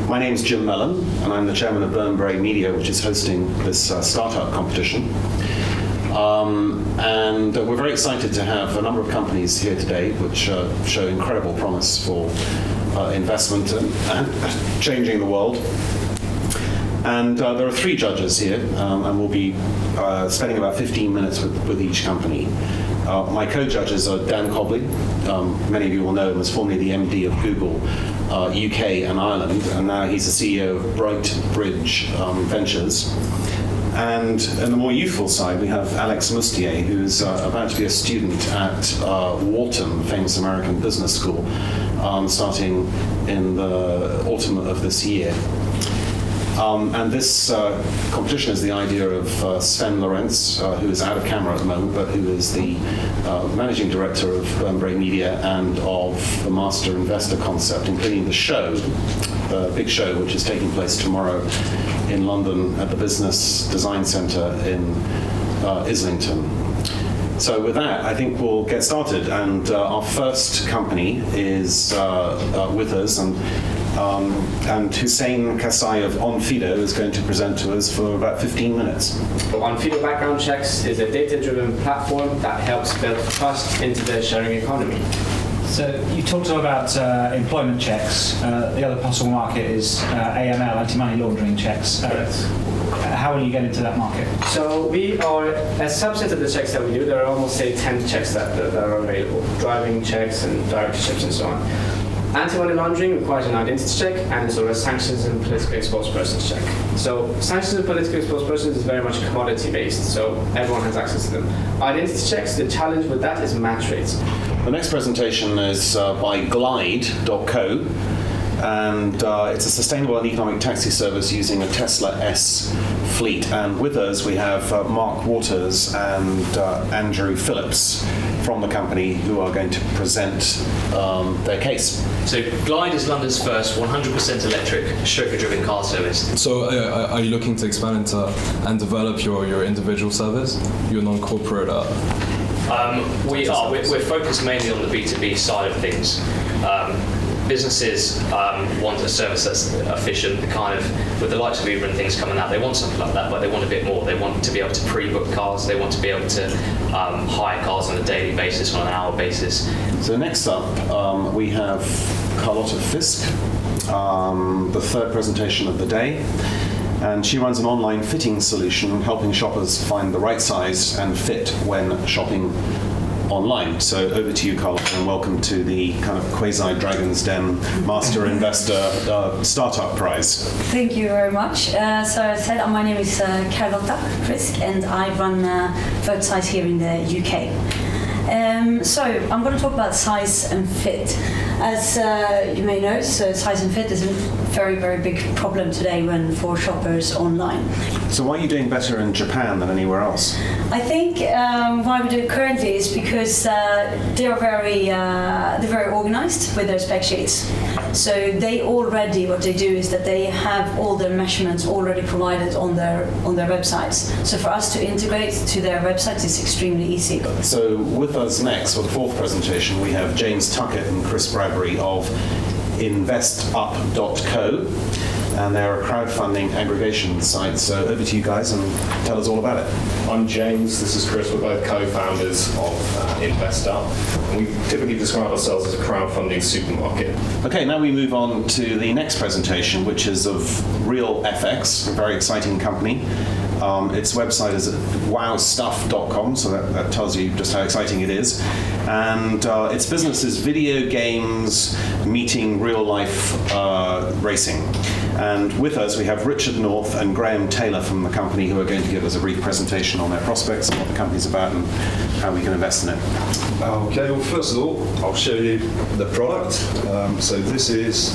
My name's Jim Mellon, and I'm the chairman of BRADBURY Media, which is hosting this startup competition. And we're very excited to have a number of companies here today which show incredible promise for investment and changing the world. And there are 3 judges here, and we'll be spending about 15 minutes with each company. My co-judges are Dan Cobley. Many of you will know him as formerly the MD of Google UK and Ireland, and now he's the CEO of BrightBridge Ventures. And on the more youthful side, we have Alex Mustier, who's about to be a student at Wharton, the famous American business school, starting in the autumn of this year. And this competition is the idea of Sven Lorenz, who is out of camera at the moment, but who is the managing director of BRADBURY Media and of the Master Investor Concept, including the show, the big show, which is taking place tomorrow in London at the Business Design Centre in Islington. So with that, I think we'll get started. And our first company is with us, and Hussein Kasai of Onfido is going to present to us for about 15 minutes. Onfido Background Checks is a data-driven platform that helps build trust into the sharing economy. So you talked about employment checks. The other possible market is AML, anti-money laundering checks. How will you get into that market? So we are a subset of the checks that we do. There are almost, say, 10 checks that are available. Driving checks and directorships and so on. Anti-money laundering requires an identity check and sort of sanctions and political exposed persons check. So sanctions and political exposed persons is very much commodity based, so everyone has access to them. Identity checks, the challenge with that is match rates. The next presentation is by Gliide.co, and it's a sustainable and economic taxi service using a Tesla S fleet. And with us we have Mark Waters and Andrew Phillips from the company who are going to present their case. So Gliide is London's first 100% electric, chauffeur-driven car service. So are you looking to expand into and develop your individual service, your non-corporate? We're focused mainly on the B2B side of things. Businesses want a service that's efficient, kind of, with the likes of Uber and things coming out, they want something like that, but they want a bit more. They want to be able to pre-book cars, they want to be able to hire cars on a daily basis, on an hour basis. So next up, we have Carlotta Fisk, the third presentation of the day. And she runs an online fitting solution, helping shoppers find the right size and fit when shopping online. So over to you, Carlotta, and welcome to the kind of quasi-Dragon's Den Master Investor Startup Prize. Thank you very much. So as I said, my name is Carlotta Fisk, and I run Virtusize here in the UK. So I'm going to talk about size and fit. As you may know, so size and fit is a very, very big problem today for shoppers online. So why are you doing better in Japan than anywhere else? I think why we do it currently is because they're very organized with their spec sheets. So what they do is that they have all their measurements already provided on their websites. So for us to integrate to their websites is extremely easy. So with us next, for the fourth presentation, we have James TUCKETT and Chris BRADBURY of InvestUp.co, and they're a crowdfunding aggregation site. So over to you guys and tell us all about it. I'm James, this is Chris, we're both co-founders of InvestUp. We typically describe ourselves as a crowdfunding supermarket. Okay, now we move on to the next presentation, which is of RealFX, a very exciting company. Its website is at wowstuff.com, so that tells you just how exciting it is. And its business is video games meeting real-life racing. And with us, we have Richard North and Graham Taylor from the company who are going to give us a brief presentation on their prospects and what the company's about and how we can invest in it. Okay, well, first of all, I'll show you the product. So this is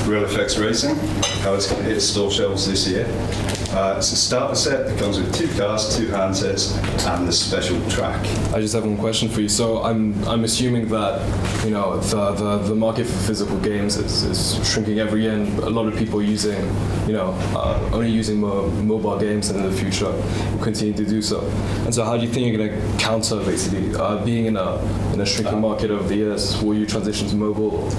RealFX Racing, how it's going to hit store shelves this year. It's a starter set that comes with 2 cars, 2 handsets, and the special track. I just have one question for you. So I'm assuming that the market for physical games is shrinking every year, and a lot of people are using only using mobile games, and in the future will continue to do so. And so, how do you think you're going to counter basically being in a shrinking market over the years? Will you transition to mobile?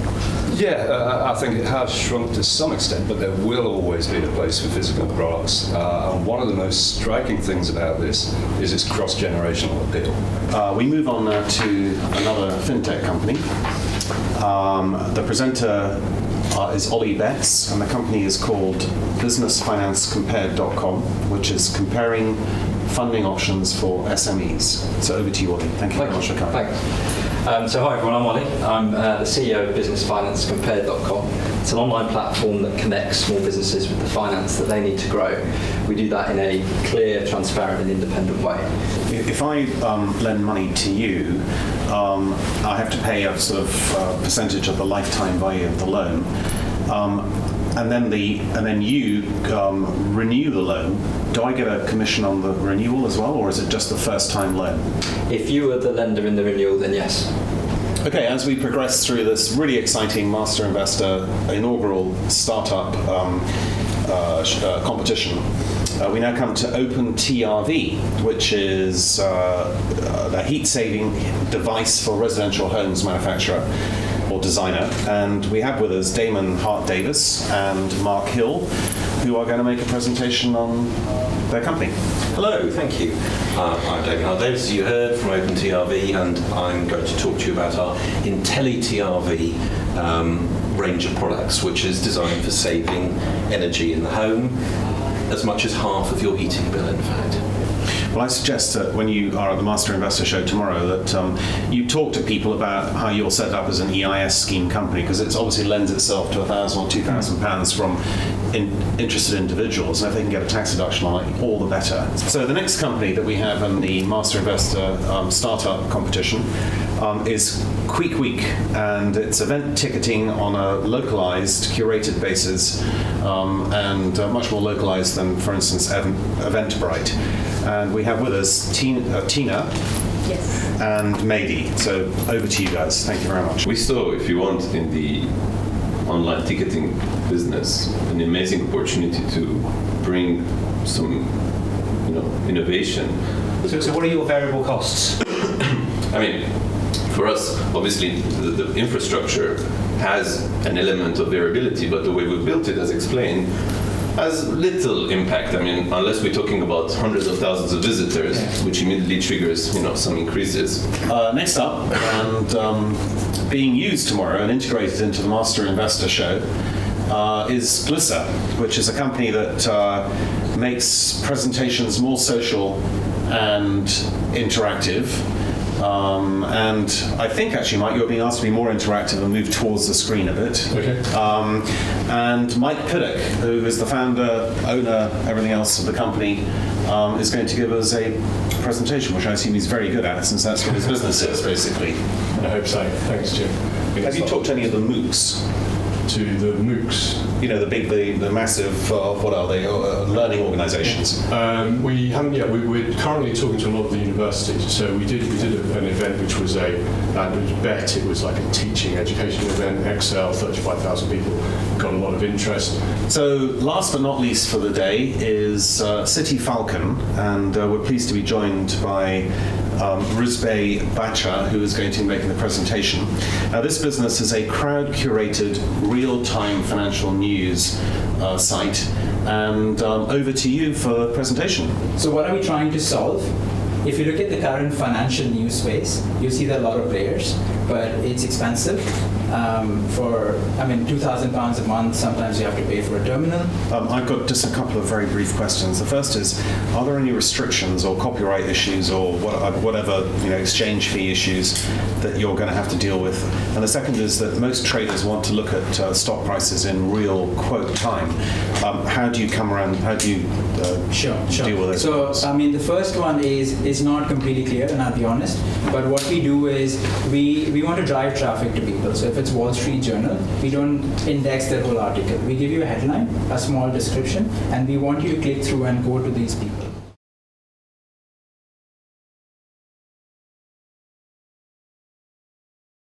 Yeah, I think it has shrunk to some extent, but there will always be a place for physical products. And one of the most striking things about this is its cross-generational appeal. We move on now to another fintech company. The presenter is Ollie Betts, and the company is called businessfinancecompared.com, which is comparing funding options for SMEs. So over to you, Ollie. Thank you very much for coming. Thanks. So hi everyone, I'm Ollie. I'm the CEO of businessfinancecompared.com. It's an online platform that connects small businesses with the finance that they need to grow. We do that in a clear, transparent and independent way. If I lend money to you, I have to pay a sort of percentage of the lifetime value of the loan, and then you renew the loan. Do I get a commission on the renewal as well, or is it just the first time loan? If you were the lender in the renewal, then yes. Okay, as we progress through this really exciting Master Investor inaugural startup competition, we now come to OpenTRV, which is the heat-saving device for residential homes manufacturer or designer. And we have with us Damon Hart-Davis and Mark Hill, who are going to make a presentation on their company. Hello, thank you. I'm Damon Hart-Davis, as you heard, from OpenTRV, and I'm going to talk to you about our IntelliTRV range of products, which is designed for saving energy in the home, as much as half of your heating bill, in fact. Well, I suggest that when you are at the Master Investor Show tomorrow that you talk to people about how you're set up as an EIS scheme company, because it obviously lends itself to £1,000 or £2,000 from interested individuals, and if they can get a tax deduction on it, all the better. So the next company that we have in the Master Investor startup competition is KweekWeek, and it's event ticketing on a localized, curated basis, and much more localized than, for instance, Eventbrite. And we have with us Tina Yes. and Mady. So over to you guys. Thank you very much. We saw, if you want, in the online ticketing business, an amazing opportunity to bring some, innovation. So what are your variable costs? I mean, for us, obviously, the infrastructure has an element of variability, but the way we built it, as explained, has little impact. I mean, unless we're talking about hundreds of thousands of visitors, which immediately triggers, some increases. Next up, and being used tomorrow and integrated into the Master Investor Show, is Glisser, which is a company that makes presentations more social and interactive. And I think actually, Mike, you're being asked to be more interactive and move towards the screen a bit. Okay. And Mike Piddock, who is the founder, owner, everything else of the company, is going to give us a presentation, which I assume he's very good at, since that's what his business is, basically. I hope so. Thanks, Jim. Have you talked to any of the MOOCs? To the MOOCs? The massive, what are they, learning organizations? We haven't yet. We're currently talking to a lot of the universities. So we did an event which was BET. It was like a teaching education event. Excel, 35,000 people. Got a lot of interest. So last but not least for the day is City Falcon, and we're pleased to be joined by Rizbe Bacha, who is going to be making the presentation. Now, this business is a crowd-curated, real-time financial news site, and over to you for the presentation. So what are we trying to solve? If you look at the current financial news space, you see there are a lot of players, but it's expensive. £2,000 a month, sometimes you have to pay for a terminal. I've got just a couple of very brief questions. The first is, are there any restrictions or copyright issues or whatever exchange fee issues that you're going to have to deal with? And the second is that most traders want to look at stock prices in real quote time. How do you come around? How do you deal with it? So, the first one is not completely clear, and I'll be honest. But what we do is we want to drive traffic to people. So if it's Wall Street Journal, we don't index their whole article. We give you a headline, a small description, and we want you to click through and go to these people.